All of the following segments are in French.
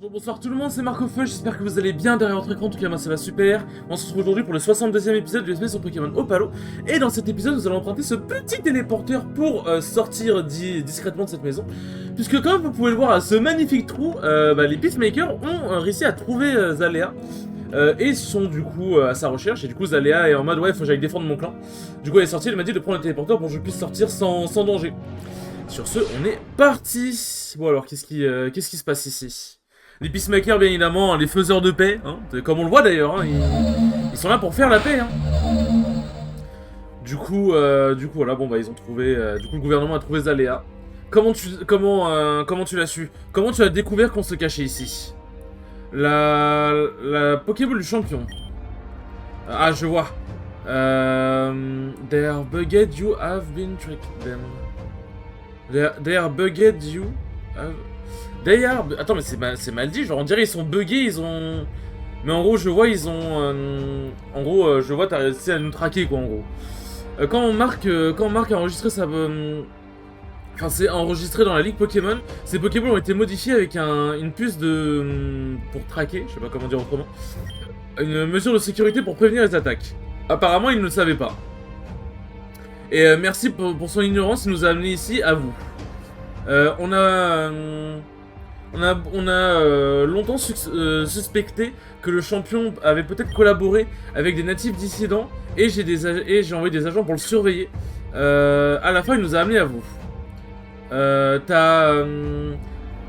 Bonjour, bonsoir tout le monde, c'est Marco Feu, j'espère que vous allez bien derrière votre écran, en tout cas moi ça va super. On se retrouve aujourd'hui pour le 62e épisode de l'espèce sur Pokémon Opalo. Et dans cet épisode nous allons emprunter ce petit téléporteur pour sortir discrètement de cette maison. Puisque comme vous pouvez le voir à ce magnifique trou, les Peacemakers ont réussi à trouver Zalea. Et sont du coup à sa recherche, et du coup Zalea est en mode ouais faut que j'aille défendre mon clan. Du coup elle est sortie, elle m'a dit de prendre le téléporteur pour que je puisse sortir sans danger. Sur ce, on est parti. Bon alors qu'est-ce qui se passe ici? Les Peacemakers, bien évidemment, les faiseurs de paix, hein, comme on le voit d'ailleurs, hein, ils sont là pour faire la paix. Hein. Du coup, voilà, bon bah ils ont trouvé, du coup le gouvernement a trouvé Zalea. Comment tu l'as su? Comment tu as découvert qu'on se cachait ici? La Pokéball du champion. Ah, je vois. They are bugged, you have been tricked them. They are bugged, you have... D'ailleurs, attends mais c'est mal dit, genre on dirait ils sont buggés, ils ont... Mais en gros je vois ils ont... En gros je vois t'as réussi à nous traquer quoi en gros. Quand on marque a enregistré sa... Enfin c'est enregistré dans la ligue Pokémon, ces Pokéballs ont été modifiés avec une puce de... Pour traquer, je sais pas comment dire autrement. Une mesure de sécurité pour prévenir les attaques. Apparemment il ne le savait pas. Et merci pour son ignorance, il nous a amené ici à vous. On a longtemps suspecté que le champion avait peut-être collaboré avec des natifs dissidents et j'ai envoyé des agents pour le surveiller. À la fin, il nous a amené à vous. T'as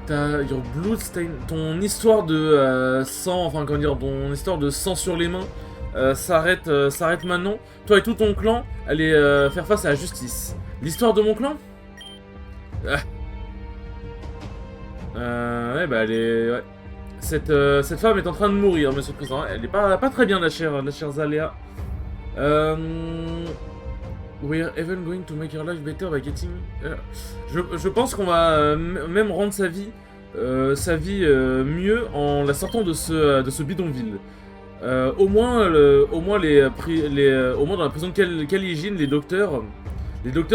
your blood stain, ton histoire de sang, enfin comment dire, ton histoire de sang sur les mains s'arrête maintenant. Toi et tout ton clan allez faire face à la justice. L'histoire de mon clan? Ouais, bah elle est... Ouais. Cette femme est en train de mourir, monsieur le président. Elle est pas très bien, la chère Zalea. We're even going to make her life better by getting... Je pense qu'on va même rendre sa vie mieux en la sortant de ce bidonville. Au moins dans la prison de Caligine, les docteurs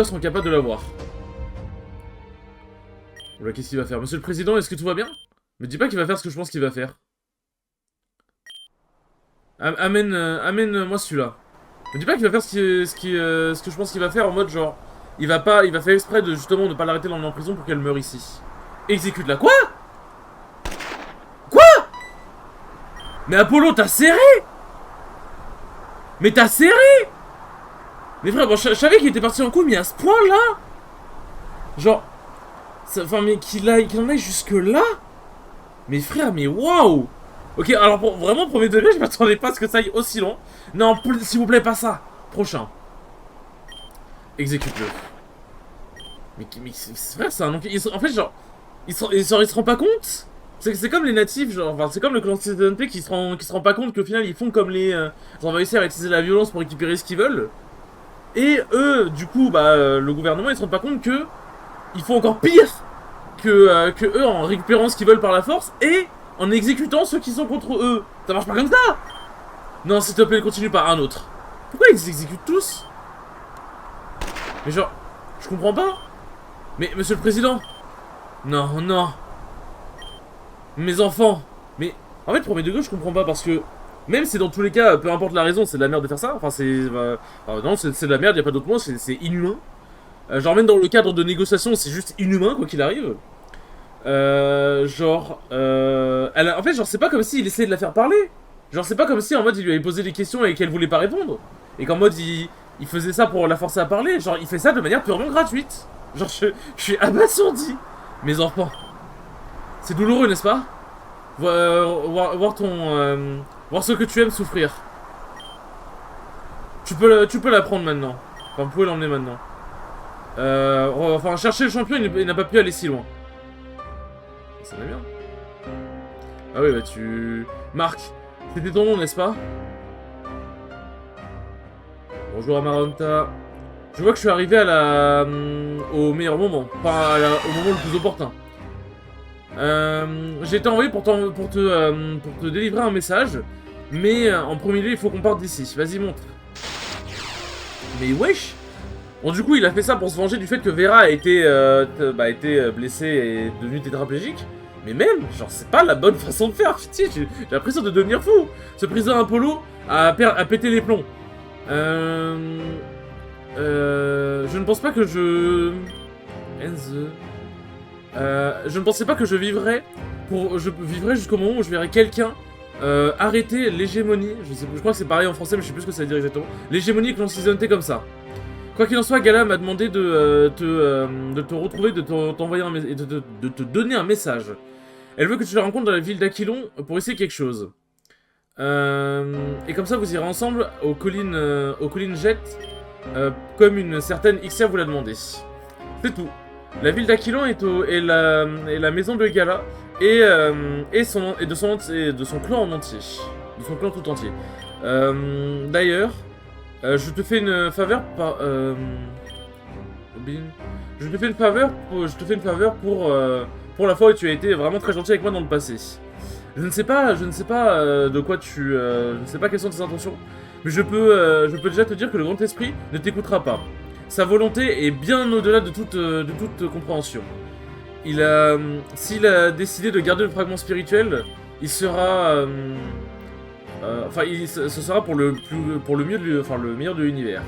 seront capables de la voir. Oula, qu'est-ce qu'il va faire? Monsieur le Président, est-ce que tout va bien? Me dis pas qu'il va faire ce que je pense qu'il va faire. Amène-moi celui-là. Me dis pas qu'il va faire ce que je pense qu'il va faire en mode genre... Il va faire exprès de justement ne pas l'arrêter l'emmener en prison pour qu'elle meure ici. Exécute-la. Quoi? Quoi? Mais Apollo, t'as serré? Mais t'as serré? Mais frère, bon, je savais qu'il était parti en couille, mais à ce point-là? Genre... Enfin, mais qu'il en aille jusque là? Mais frère, mais waouh! Ok, alors vraiment, premier degré, je m'attendais pas à ce que ça aille aussi loin. Non, s'il vous plaît, pas ça. Prochain. Exécute-le. Mais frère, c'est un... En fait, genre, il se rend pas compte? C'est comme les natifs, genre, enfin, c'est comme le clan CTNP qui se rend pas compte qu'au final, ils font comme les... ils ont réussi à utiliser la violence pour récupérer ce qu'ils veulent. Et eux, du coup, le gouvernement, ils se rendent pas compte que... Ils font encore pire que eux en récupérant ce qu'ils veulent par la force et en exécutant ceux qui sont contre eux. Ça marche pas comme ça. Non, s'il te plaît, continue par un autre. Pourquoi ils exécutent tous? Mais genre, je comprends pas. Mais monsieur le président. Non, non. Mes enfants. Mais en fait, premier degré, je comprends pas parce que même si dans tous les cas, peu importe la raison, c'est de la merde de faire ça. Enfin, non, c'est de la merde, y a pas d'autre mot, c'est inhumain. Genre même dans le cadre de négociation, c'est juste inhumain quoi qu'il arrive. En fait, genre c'est pas comme s'il essayait de la faire parler. Genre c'est pas comme si en mode il lui avait posé des questions et qu'elle voulait pas répondre. Et qu'en mode il faisait ça pour la forcer à parler. Genre il fait ça de manière purement gratuite. Genre je suis abasourdi. Mes enfants. C'est douloureux n'est-ce pas? Voir ce que tu aimes souffrir. Tu peux la prendre maintenant. Enfin vous pouvez l'emmener maintenant. Enfin, chercher le champion, il n'a pas pu aller si loin. Ça va bien. Ah oui, bah tu... Marc, c'était ton nom, n'est-ce pas? Bonjour Amaranta. Je vois que je suis arrivé à au meilleur moment. Enfin, au moment le plus opportun. J'ai été envoyé pour te délivrer un message. Mais en premier lieu, il faut qu'on parte d'ici. Vas-y, monte. Mais wesh! Bon, du coup, il a fait ça pour se venger du fait que Vera a été blessée et devenue tétraplégique. Mais même, genre, c'est pas la bonne façon de faire, pitié, j'ai l'impression de devenir fou. Ce président Apollo a pété les plombs. Je ne pense pas que je... je ne pensais pas que je vivrais jusqu'au moment où je verrais quelqu'un arrêter l'hégémonie. Je crois que c'est pareil en français, mais je sais plus ce que ça veut dire exactement. L'hégémonie Clan Season T comme ça. Quoi qu'il en soit, Gala m'a demandé de te retrouver, de t'envoyer et de te donner un message. Elle veut que tu la rencontres dans la ville d'Aquilon pour essayer quelque chose. Et comme ça, vous irez ensemble aux collines Jet, comme une certaine Ixia vous l'a demandé. C'est tout. La ville d'Aquilon est la maison de Gala et de son clan en entier. De son clan tout entier. D'ailleurs, je te fais une faveur par... Je te fais une faveur pour la fois où tu as été vraiment très gentil avec moi dans le passé. Je ne sais pas de quoi je ne sais pas quelles sont tes intentions, mais je peux déjà te dire que le Grand Esprit ne t'écoutera pas. Sa volonté est bien au-delà de toute compréhension. S'il a décidé de garder le fragment spirituel, il sera... ce sera pour le meilleur de l'univers.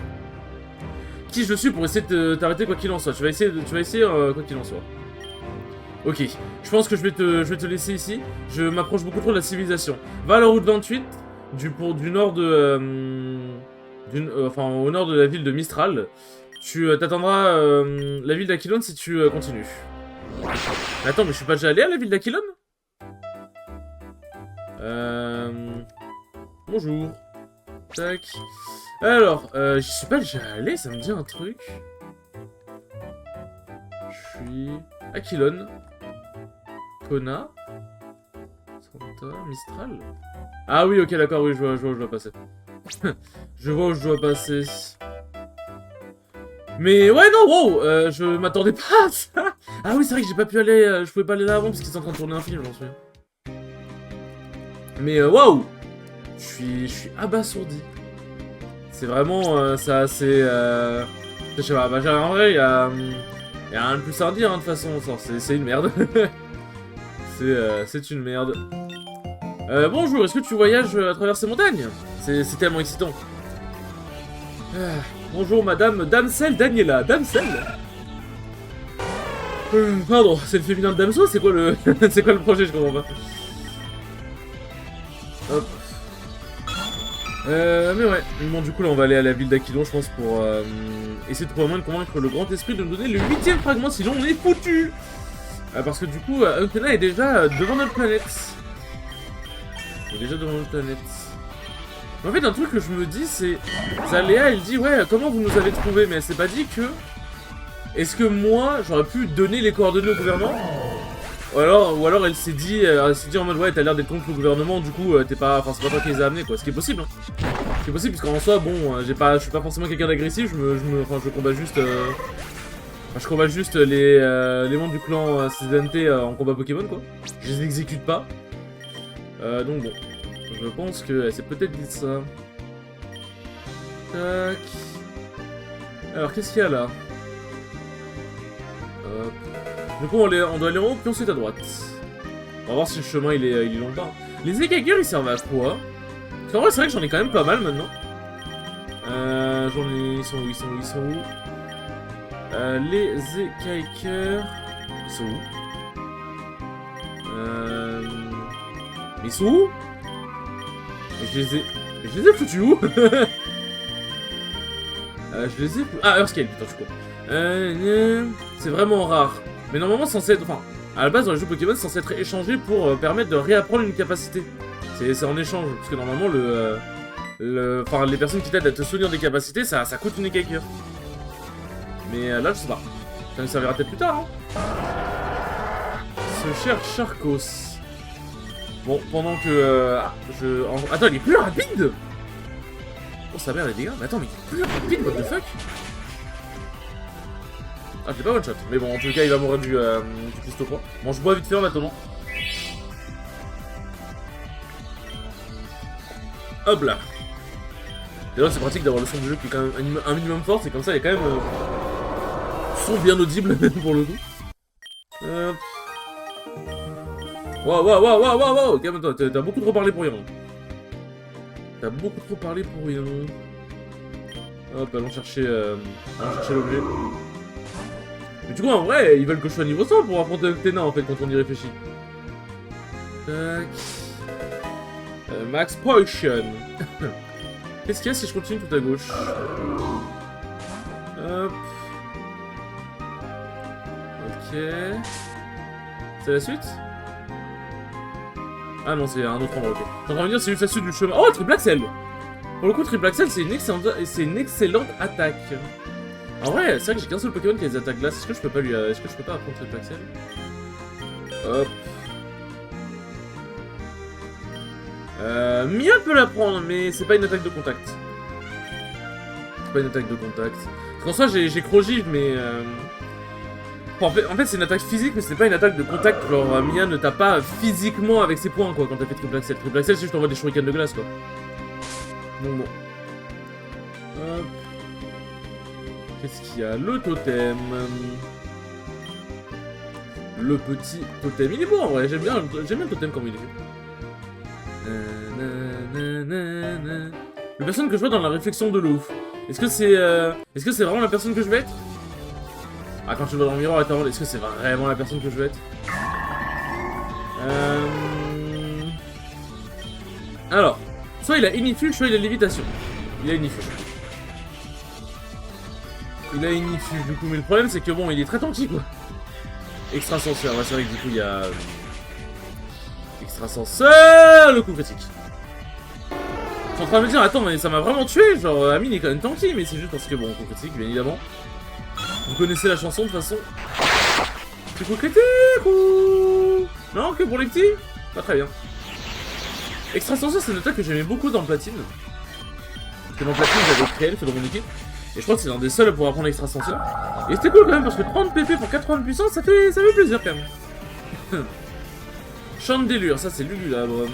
Qui je suis pour essayer de t'arrêter quoi qu'il en soit. Tu vas essayer quoi qu'il en soit. Ok, je pense que je vais te laisser ici. Je m'approche beaucoup trop de la civilisation. Va à la route 28, du nord de... au nord de la ville de Mistral. Tu t'attendras la ville d'Aquilon si tu continues. Mais attends, mais je suis pas déjà allé à la ville d'Aquilon? Bonjour. Tac. Alors, j'y suis pas déjà allé, ça me dit un truc. Je suis... Aquilon. Kona. Santa. Mistral. Ah oui, ok, d'accord, oui, je vois où je dois passer. Je vois où je dois passer. Mais ouais, non, wow, je m'attendais pas à ça. Ah oui, c'est vrai que j'ai pas pu aller, je pouvais pas aller là avant parce qu'ils sont en train de tourner un film, j'en souviens. Mais waouh, je suis abasourdi. C'est vraiment, ça, c'est, je sais pas, bah, en vrai, il y a rien de plus à dire, hein, de toute façon, c'est une merde. C'est une merde. Bonjour, est-ce que tu voyages à travers ces montagnes? C'est tellement excitant. Bonjour madame, Damsel Daniela, Damsel. Pardon, c'est le féminin de Damso, c'est quoi le... c'est quoi le projet, je comprends pas. Hop. Mais ouais, bon du coup là on va aller à la ville d'Aquilon je pense pour essayer de trouver un moyen de convaincre le Grand Esprit de nous donner le 8ème fragment, sinon on est foutu. Parce que du coup, Unkena est déjà devant notre planète. Il est déjà devant notre planète. En fait, un truc que je me dis, c'est... Zaléa, elle dit, ouais, comment vous nous avez trouvé? Mais elle s'est pas dit que... Est-ce que moi, j'aurais pu donner les coordonnées au gouvernement? Ou alors elle s'est dit en mode, ouais, t'as l'air d'être contre le gouvernement, du coup, t'es pas... Enfin, c'est pas toi qui les a amenés, quoi. Ce qui est possible, hein. Ce qui est possible, puisqu'en soi, bon, je suis pas forcément quelqu'un d'agressif, je combats juste... je combats juste les membres du clan Sedente en combat Pokémon, quoi. Je les exécute pas. Donc bon. Je pense qu'elle s'est peut-être dit ça. Tac. Alors, qu'est-ce qu'il y a là? Hop. Du coup, on doit aller en haut, puis ensuite à droite. On va voir si le chemin il est long pas. Les écailleurs, ils servent à quoi? Parce qu'en vrai, c'est vrai que j'en ai quand même pas mal maintenant. Ils sont où? Les écailleurs... Ils sont où? Ils sont où? Je les ai foutus où? Je les ai foutus... Ah, Earthscale, putain, je suis con. C'est vraiment rare. Mais normalement, c'est censé être... Enfin, à la base, dans les jeux Pokémon, c'est censé être échangé pour permettre de réapprendre une capacité. C'est en échange. Parce que normalement, enfin, les personnes qui t'aident à te souvenir des capacités, ça coûte une écailleur. Mais là, je sais pas. Ça me servira peut-être plus tard, hein. Ce cher Charcos. Bon, pendant que Attends, il est plus rapide. Oh, sa mère, les dégâts. Mais attends, mais il est plus rapide, what the fuck. Ah, je l'ai pas one shot. Mais bon, en tout cas, il va mourir du Christo 3. Bon, je bois vite fait en attendant. Hop là. D'ailleurs, c'est pratique d'avoir le son du jeu qui est quand même un minimum fort. C'est comme ça, il y a quand même... son bien audible, pour le coup. Waouh, waouh, waouh, waouh, waouh, waouh. Calme-toi, t'as beaucoup trop parlé pour rien. T'as beaucoup trop parlé pour rien. Hop, allons chercher l'objet. Mais du coup, en vrai, ils veulent que je sois niveau 100 pour affronter Octena, en fait, quand on y réfléchit. Tac. Max Potion. Qu'est-ce qu'il y a si je continue tout à gauche? Hop. Ok. C'est la suite? Ah non, c'est un autre endroit, ok. T'es en train de me dire c'est juste la suite du chemin. Oh, triple axel! Pour le coup, triple axel, c'est une excellente attaque. En vrai, c'est vrai que j'ai qu'un seul Pokémon qui a des attaques glace. Est-ce que je peux pas apprendre triple axel? Hop. Mia peut l'apprendre, mais c'est pas une attaque de contact. C'est pas une attaque de contact. Parce qu'en soi, j'ai Crogive, mais... En fait c'est une attaque physique, mais c'est pas une attaque de contact. Genre, Mia ne tape pas physiquement avec ses poings, quoi, quand t'as fait triple axel. Triple axel, c'est juste t'envoies des shurikens de glace, quoi. Donc bon. Hop. Qu'est-ce qu'il y a? Le totem. Le petit totem. Il est beau, en vrai. J'aime bien le totem comme il est fait. La personne que je vois dans la réflexion de l'eau. Est-ce que c'est vraiment la personne que je vais être? Ah, quand je vois dans le miroir, attends, est-ce que c'est vraiment la personne que je veux être? Alors, soit il a Inifule, soit il a Lévitation. Il a Inifule. Du coup, mais le problème c'est que bon, il est très tanky, quoi. Extrasenseur, ouais, c'est vrai que du coup il y a... Extrasenseur, le coup critique. Je suis en train de me dire, attends, mais ça m'a vraiment tué, genre, Amine est quand même tanky, mais c'est juste parce que bon, coup critique, bien évidemment. Vous connaissez la chanson de toute façon. C'est coup critique ou... Non, que pour les petits? Pas très bien. Extrasenseur, c'est une attaque que j'aimais beaucoup dans Platine. Parce que dans Platine, j'avais créé fait dans mon équipe. Et je crois que c'est l'un des seuls à pouvoir prendre Extrasenseur. Et c'était cool quand même, parce que 30 PP pour 80 de puissance, ça fait plaisir quand même. Chandelure, ça c'est Lugulabre.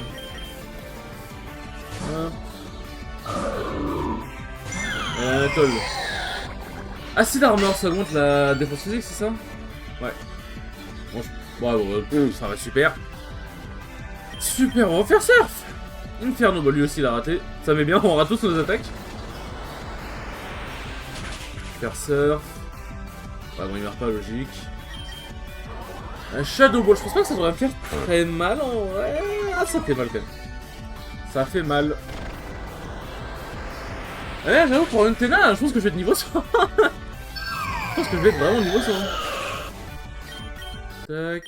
Toll. Acide Armor, ça augmente la défense physique, c'est ça? Ouais. Bon, ça va super. Super, on va faire surf. Inferno, bah lui aussi il a raté. Ça met bien, on rate tous nos attaques. Faire surf. Bah bon, il meurt pas, logique. Un Shadow Ball, je pense pas que ça devrait faire très mal en vrai. Ah, ça fait mal quand même. Ça fait mal. Ouais, j'avoue, pour un Tena, je pense que je vais être niveau 100. Je pense que je vais être vraiment niveau 100. Tac.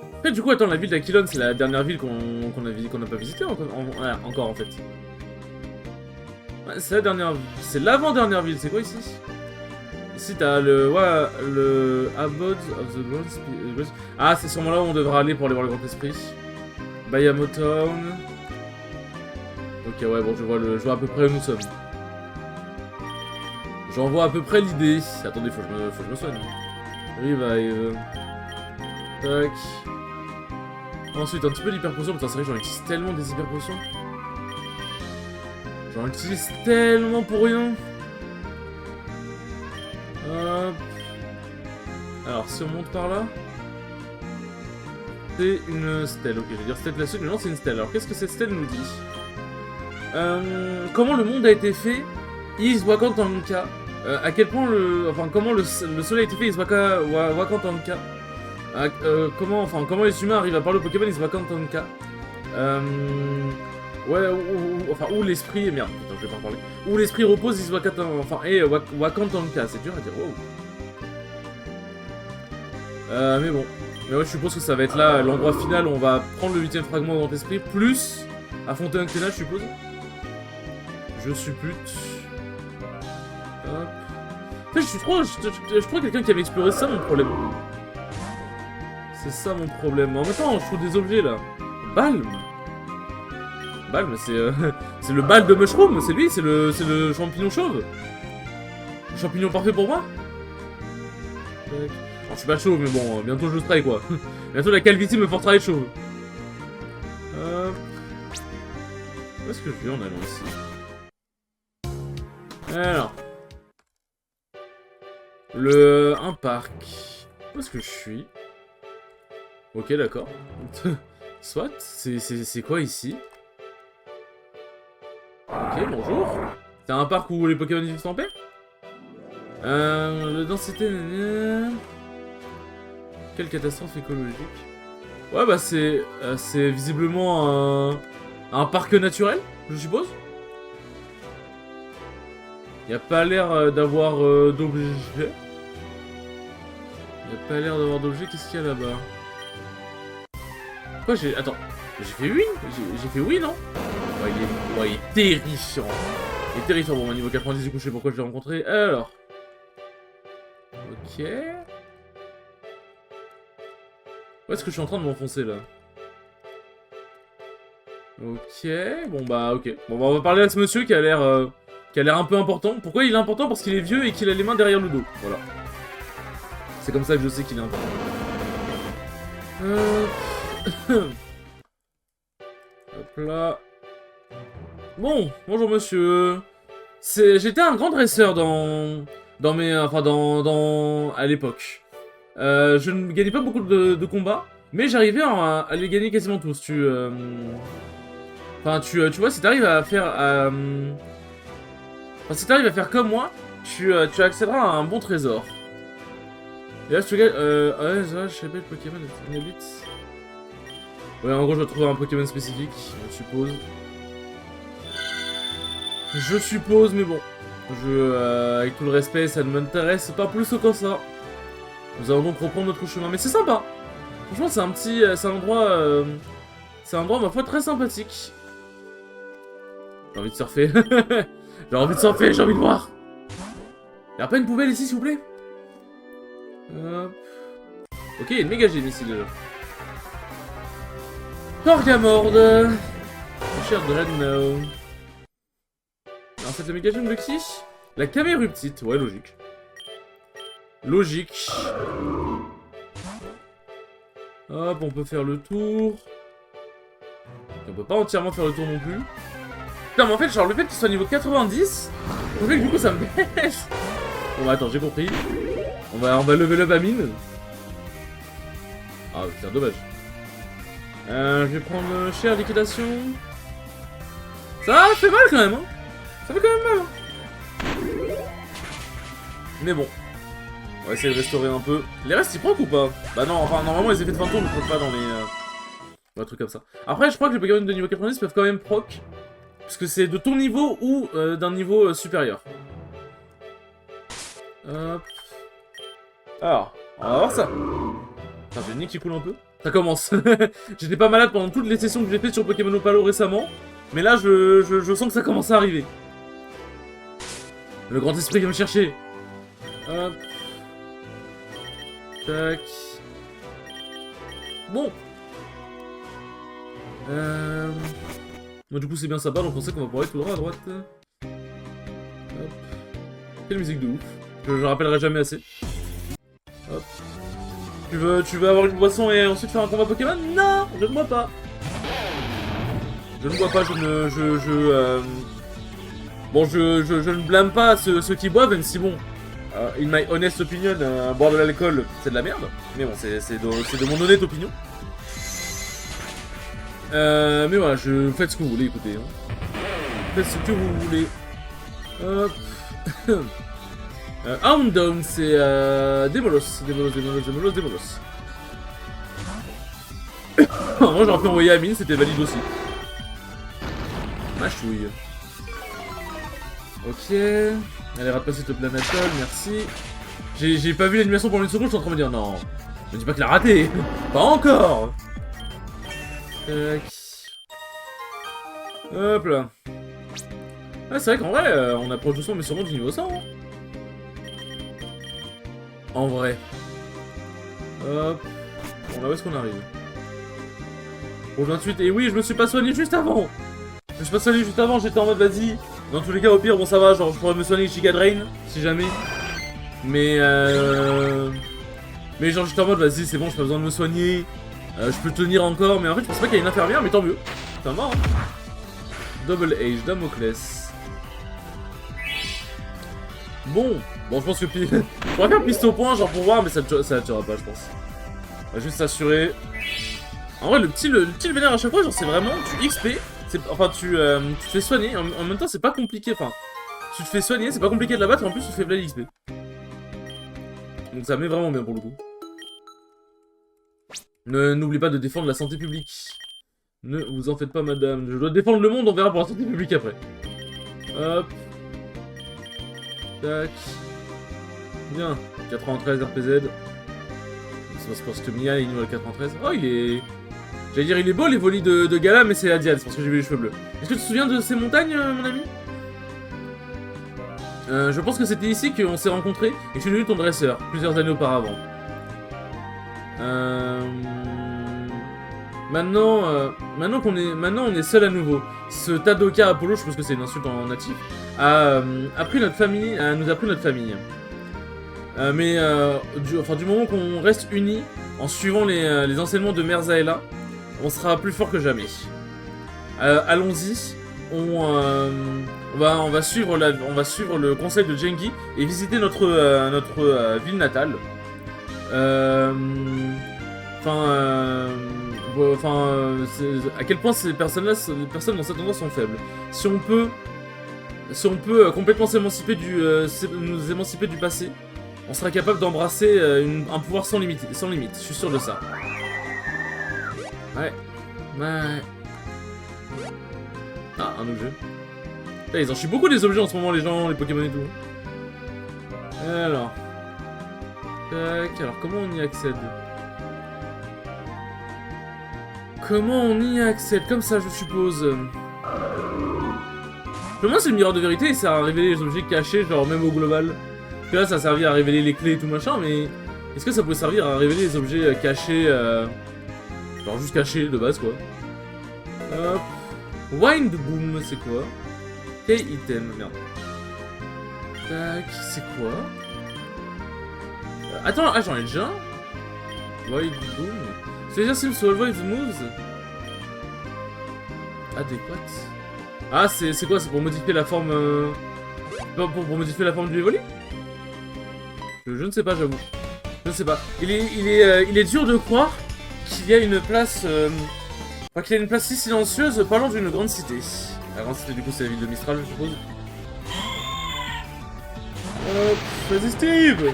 En fait, du coup, attends, la ville d'Aquilon, c'est la dernière ville qu'on n'a pas visitée encore en fait. Ouais, c'est la dernière... C'est l'avant-dernière ville, c'est quoi ici? Ici, t'as le Abode of the Grand Spirit. Ah, c'est sûrement là où on devra aller pour aller voir le Grand Esprit. Bayamo Town. Ok, ouais, bon, je vois à peu près où nous sommes. J'en vois à peu près l'idée. Attendez, faut que je me soigne. Revive. Tac. Ensuite, un petit peu d'hyper potion. Putain, c'est vrai que j'en utilise tellement des hyper potions. J'en utilise tellement pour rien. Hop. Alors, si on monte par là... C'est une stèle. Ok, je vais dire stèle classique, mais non, c'est une stèle. Alors, qu'est-ce que cette stèle nous dit? Comment le monde a été fait, Is Wakantanka. À quel point comment le soleil a été fait, Is Wakantanka. Comment les humains arrivent à parler au Pokémon, Is Wakantanka. Ouais, où l'esprit... Merde, putain, je vais pas en parler. Où l'esprit repose, Is Wakantanka. C'est dur à dire, wow. Mais bon. Mais ouais, je suppose que ça va être là, l'endroit final où on va prendre le 8ème fragment au Grand Esprit, plus affronter un Octena, je suppose. Je suppute. Hop. En fait, je crois quelqu'un qui avait exploré ça, mon problème. C'est ça mon problème. En même temps, je trouve des objets là. Balm. Balm, c'est le bal de Mushroom, c'est lui, c'est le champignon chauve. Le champignon parfait pour moi. Alors, je suis pas chauve, mais bon, bientôt je serai quoi. Bientôt la calvitie me forcera à être chauve. Où est-ce que je vais en allant ici? Alors. Un parc. Où est-ce que je suis? Ok, d'accord. Soit, c'est quoi ici? Ok, bonjour. C'est un parc où les Pokémon vivent en paix? Le densité... Quelle catastrophe écologique. Ouais, bah c'est visiblement un parc naturel, je suppose. Y a pas l'air d'avoir d'objets. Y a pas l'air d'avoir d'objets. Qu'est-ce qu'il y a là-bas? Quoi, j'ai... Attends. J'ai fait oui? J'ai fait oui, non? Ouais, il est terrifiant. Il est terrifiant. Bon, au niveau 90, du coup, je sais pourquoi je l'ai rencontré. Alors. Ok. Où est-ce que je suis en train de m'enfoncer, là? Ok. Bon, bah, ok. Bon, bah, on va parler à ce monsieur qui a l'air un peu important. Pourquoi il est important? Parce qu'il est vieux et qu'il a les mains derrière le dos. Voilà. C'est comme ça que je sais qu'il est important. Hop là. Bon, bonjour monsieur. J'étais un grand dresseur à l'époque. Je ne gagnais pas beaucoup de combats, mais j'arrivais à les gagner quasiment tous. Tu vois, si t'arrives à faire... Enfin, si t'arrives à faire comme moi, tu accéderas à un bon trésor. Et là, si tu gagnes... ouais, ça, je sais pas, le Pokémon, il habite... Ouais, en gros, je dois trouver un Pokémon spécifique, je suppose. Je suppose, mais bon. Avec tout le respect, ça ne m'intéresse pas plus que ça. Nous allons donc reprendre notre chemin, mais c'est sympa. Franchement, c'est un endroit... c'est un endroit, ma foi, très sympathique. J'ai envie de surfer. J'ai envie de surfer, j'ai envie de voir. Y'a pas une poubelle ici, s'il vous plaît? Ok, il y a une méga gemme ici, déjà. Torgamorde. Cher Dreadnought. Alors, c'est la méga gemme de qui? La Caméruptite. Ouais, logique. Logique. Hop, on peut faire le tour. On peut pas entièrement faire le tour non plus. Putain, mais en fait, genre, le fait qu'il soit niveau 90, on fait que du coup, ça me baisse. Bon, bah, attends, j'ai compris. On va level up à mine. Ah, c'est dommage. Je vais prendre cher liquidation. Ça fait mal quand même, hein. Ça fait quand même mal, hein. Mais bon. On va essayer de restaurer un peu. Les restes, ils proc ou pas? Bah non, enfin, normalement, les effets de fantôme ne proc pas dans les trucs comme ça. Après, je crois que les Pokémon de niveau 90 peuvent quand même proc. Parce que c'est de ton niveau ou d'un niveau supérieur. Hop. Alors, on va voir ça. Putain, j'ai le nez qui coule un peu. Ça commence. J'étais pas malade pendant toutes les sessions que j'ai faites sur Pokémon Opalo récemment. Mais là, je sens que ça commence à arriver. Le grand esprit vient me chercher. Hop. Tac. Bon. Bon, du coup, c'est bien sympa, donc on sait qu'on va pouvoir aller tout droit à droite. Hop. Quelle musique de ouf. Je rappellerai jamais assez. Hop. Tu veux avoir une boisson et ensuite faire un combat Pokémon? Non, je ne bois pas. Je ne bois pas, Bon, je ne blâme pas ceux qui boivent, même si bon, in my honest opinion, boire de l'alcool, c'est de la merde. Mais bon, c'est de mon honnête opinion. Mais voilà, faites ce que vous voulez, écoutez. Hein. Faites ce que vous voulez. Hop. Houndown, c'est Démolos. Démolos. Moi j'aurais pu envoyer Amine, c'était valide aussi. Ma chouille. Ok. Allez, rate pas cette planatole, merci. J'ai pas vu l'animation pendant une seconde, je suis en train de me dire non. Ne dis pas qu'il a raté. Pas encore. Tac. Hop là. Ah, c'est vrai qu'en vrai, on approche doucement mais sûrement du niveau 100. Hein. En vrai. Hop. Bon, là où est-ce qu'on arrive? Au 28. Et oui, je me suis pas soigné juste avant. Je me suis pas soigné juste avant, j'étais en mode vas-y. Dans tous les cas, au pire, bon, ça va. Genre, je pourrais me soigner Giga Drain, si jamais. Mais genre, j'étais en mode vas-y, c'est bon, j'ai pas besoin de me soigner. Je peux tenir encore. Mais en fait, je pense pas qu'il y ait une infirmière, mais tant mieux. Ça va, hein. Double Age, Damoclès. Bon, je pense que... Je pourrais faire piste au point, genre pour voir, mais ça ne tuera pas, je pense. On va juste s'assurer. En vrai, le petit vénère à chaque fois, genre, c'est vraiment, tu XP, enfin, tu te fais soigner, en même temps, c'est pas compliqué, enfin, tu te fais soigner, c'est pas compliqué de la battre, et en plus, tu te fais plein d'XP. Donc ça met vraiment bien pour le coup. N'oublie pas de défendre la santé publique. Ne vous en faites pas, madame. Je dois défendre le monde, on verra pour la santé publique après. Hop. Tac. Bien. 93 RPZ. C'est parce que Mia est niveau 93. Oh, il est... J'allais dire, il est beau les volis de Gala, mais c'est la Diane, c'est parce que j'ai vu les cheveux bleus. Est-ce que tu te souviens de ces montagnes, mon ami? Je pense que c'était ici qu'on s'est rencontrés et que je suis devenu ton dresseur, plusieurs années auparavant. Maintenant on est seul à nouveau. Ce Tadoka Apollo, je pense que c'est une insulte en natif, nous a pris notre famille. Du moment qu'on reste unis en suivant les enseignements de Mère Zaela, on sera plus fort que jamais. Allons-y. On va suivre le conseil de Jengi et visiter notre ville natale. À quel point les personnes dans cet endroit sont faibles. Si on peut complètement nous émanciper du passé, on sera capable d'embrasser un pouvoir sans limite. Je suis sûr de ça. Ouais. Ah, un objet. Là, ils en chient beaucoup des objets en ce moment, les gens, les Pokémon et tout. Alors. Tac, alors comment on y accède? Comme ça, je suppose. Pour moi, c'est le miroir de vérité et ça sert à révéler les objets cachés, genre même au global. Parce que là, ça a servi à révéler les clés et tout machin, mais est-ce que ça peut servir à révéler les objets cachés, genre juste cachés de base, quoi. Hop. Wind Boom, c'est quoi? Quel item? Merde. Tac, c'est quoi? Attends, j'en ai déjà un? Wind Boom. C'est-à-dire si to avoid the moves. Adéquate. Ah, c'est quoi? C'est pour modifier la forme... Pour modifier la forme du Evoli? Je ne sais pas, j'avoue. Je ne sais pas. Il est dur de croire qu'il y a une place... Enfin, qu'il y a une place si silencieuse parlant d'une grande cité. La grande cité, du coup, c'est la ville de Mistral, je suppose. Hop, vas-y, Steve!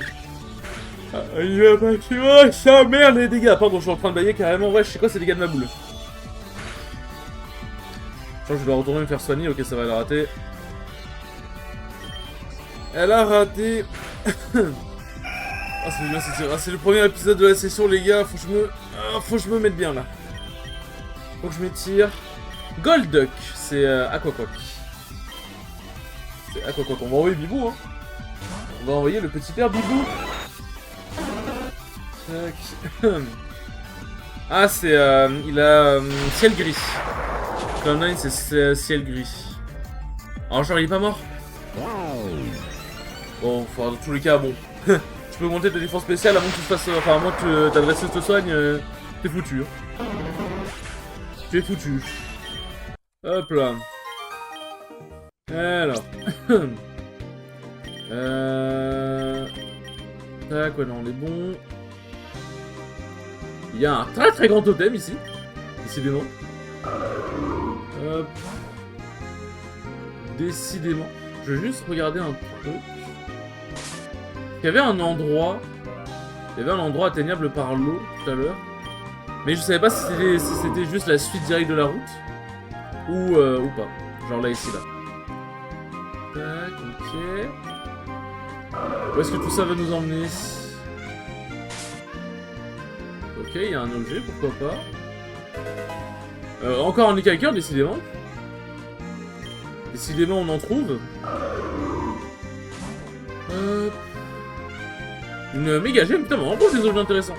Il va pas tuer, oh, ça merde les dégâts! Pardon, je suis en train de bailler carrément. Ouais, je sais quoi, c'est les dégâts de ma boule. Je crois que je dois retourner me faire soigner. Ok, ça va, elle a raté. Elle a raté. Ah, c'est bien, c'est le premier épisode de la session, les gars. Faut que je me mette bien là. Faut que je m'étire. Golduck, c'est Aquaquack. C'est Aquaquack. On va envoyer Bibou, hein. On va envoyer le petit père Bibou. Tac. Ah, c'est. Il a. Ciel gris. Cloud9, c'est ciel gris. Alors, genre, il est pas mort. Bon, enfin, dans tous les cas, bon. Tu peux augmenter ta défense spéciale avant que tu te fasses. Enfin, à moins que ta dresseuse te soigne, t'es foutu. Tu es foutu. Hop là. Alors. Tac, ouais, non, on est bon. Il y a un très très grand totem ici. Décidément. Hop. Décidément. Je vais juste regarder un truc. Il y avait un endroit. Atteignable par l'eau tout à l'heure. Mais je savais pas si c'était juste la suite directe de la route. Ou pas. Genre là, ici, là. Tac, ok. Où est-ce que tout ça va nous emmener? Ok, il y a un objet, pourquoi pas. Encore un écailleur, décidément. Décidément, on en trouve. Une méga gemme, putain, mais en gros, des objets intéressants.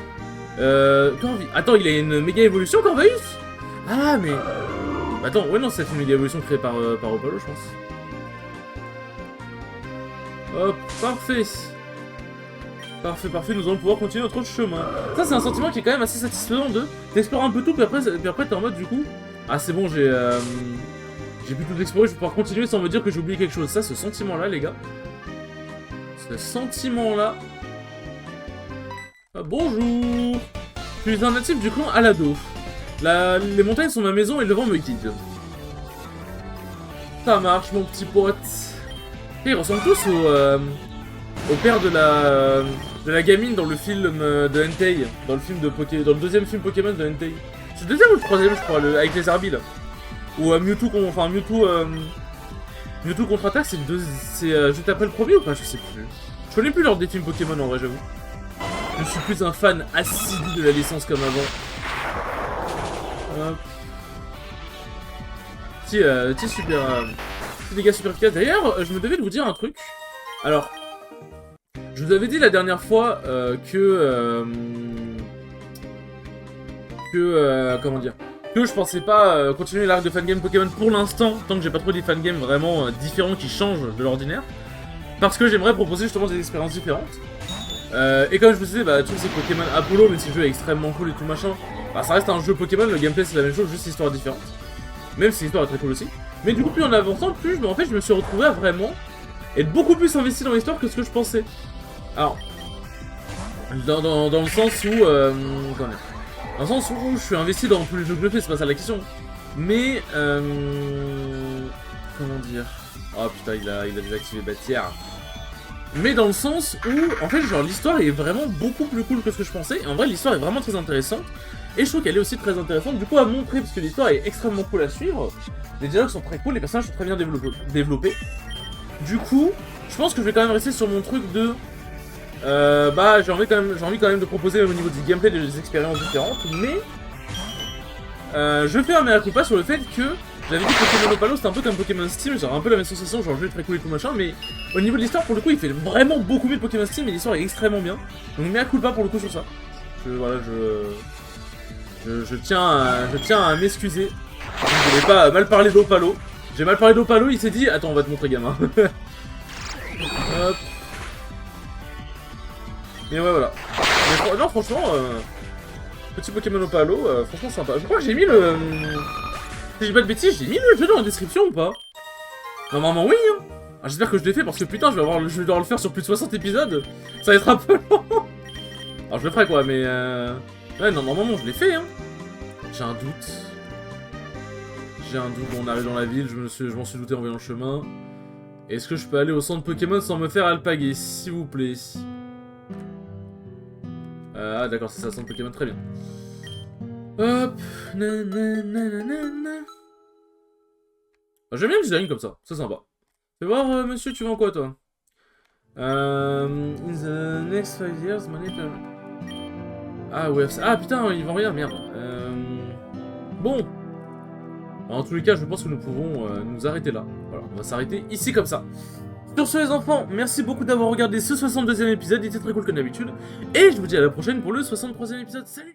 Attends, il a une méga évolution, Corvaeus? Ah, mais... Attends, ouais, non, c'est une méga évolution créée par Opalo, je pense. Hop, parfait. Parfait, nous allons pouvoir continuer notre chemin. Ça, c'est un sentiment qui est quand même assez satisfaisant d'explorer un peu tout, puis après t'es en mode, du coup... Ah, c'est bon, j'ai pu tout explorer, je vais pouvoir continuer sans me dire que j'ai oublié quelque chose. Ça, ce sentiment-là, les gars. Ce sentiment-là... Ah, bonjour. Je suis un natif du clan Alado. Les montagnes sont ma maison et le vent me guide. Ça marche, mon petit pote. Et ils ressemblent tous au père de la gamine dans le film de Entei. Dans le deuxième film Pokémon de Entei. C'est le deuxième ou le troisième, je crois, avec les Arby là. Ou Mewtwo contre-attaque, c'est juste après le premier ou pas? Je sais plus. Je connais plus l'ordre des films Pokémon en vrai, j'avoue. Je suis plus un fan assidu de la licence comme avant. Petit dégâts super efficaces. D'ailleurs, je me devais de vous dire un truc. Alors, je vous avais dit la dernière fois comment dire, que je pensais pas continuer l'arc de fangame Pokémon pour l'instant, tant que j'ai pas trouvé des fangames vraiment différents qui changent de l'ordinaire. Parce que j'aimerais proposer justement des expériences différentes. Et comme je vous disais, le truc c'est que Pokémon Apollo, même si le jeu est extrêmement cool et tout machin, ça reste un jeu Pokémon, le gameplay c'est la même chose, juste l'histoire est différente. Même si l'histoire est très cool aussi. Mais du coup, plus en avançant, plus je me suis retrouvé à vraiment être beaucoup plus investi dans l'histoire que ce que je pensais. Alors, dans le sens où... comment dire, dans le sens où je suis investi dans tous les jeux que je fais, c'est pas ça la question. Mais, comment dire... Oh putain, il a désactivé Bâtière. Mais dans le sens où, en fait, genre, l'histoire est vraiment beaucoup plus cool que ce que je pensais. Et en vrai, l'histoire est vraiment très intéressante. Et je trouve qu'elle est aussi très intéressante, du coup, à montrer, parce que l'histoire est extrêmement cool à suivre. Les dialogues sont très cool, les personnages sont très bien développés. Du coup, je pense que je vais quand même rester sur mon truc de... j'ai envie quand même de proposer au niveau du gameplay des expériences différentes, mais... je fais un mea culpa sur le fait que... J'avais dit que Pokémon Opalo c'était un peu comme Pokémon Steam, genre un peu la même sensation, genre le jeu est très cool et tout machin, mais au niveau de l'histoire pour le coup il fait vraiment beaucoup mieux que Pokémon Steam et l'histoire est extrêmement bien. Donc mea culpa pour le coup sur ça. Je tiens à m'excuser. Je n'ai pas mal parlé d'Opalo. J'ai mal parlé d'Opalo, il s'est dit attends on va te montrer gamin. Hop. Et ouais voilà. Mais, non franchement, petit Pokémon Opalo, franchement sympa. Je crois que j'ai mis le... Si j'ai pas de bêtises, j'ai mis le jeu dans la description ou pas? Normalement oui hein. J'espère que je l'ai fait parce que putain je vais devoir le faire sur plus de 60 épisodes. Ça va être un peu long. Alors je le ferai quoi mais ouais non normalement je l'ai fait hein. J'ai un doute. On arrive dans la ville, je m'en suis douté en voyant le chemin. Est-ce que je peux aller au centre Pokémon sans me faire alpaguer, s'il vous plaît? Ah d'accord c'est ça, centre Pokémon, très bien. Hop, j'aime bien le design comme ça, c'est sympa. Fais voir, monsieur, tu vends quoi, toi? In the next 5 years, money... Ah ouais, ah putain, il vend rien, merde. Bon. En tous les cas, je pense que nous pouvons nous arrêter là. Voilà, on va s'arrêter ici comme ça. Sur ce les enfants, merci beaucoup d'avoir regardé ce 62e épisode, il était très cool comme d'habitude. Et je vous dis à la prochaine pour le 63e épisode, salut!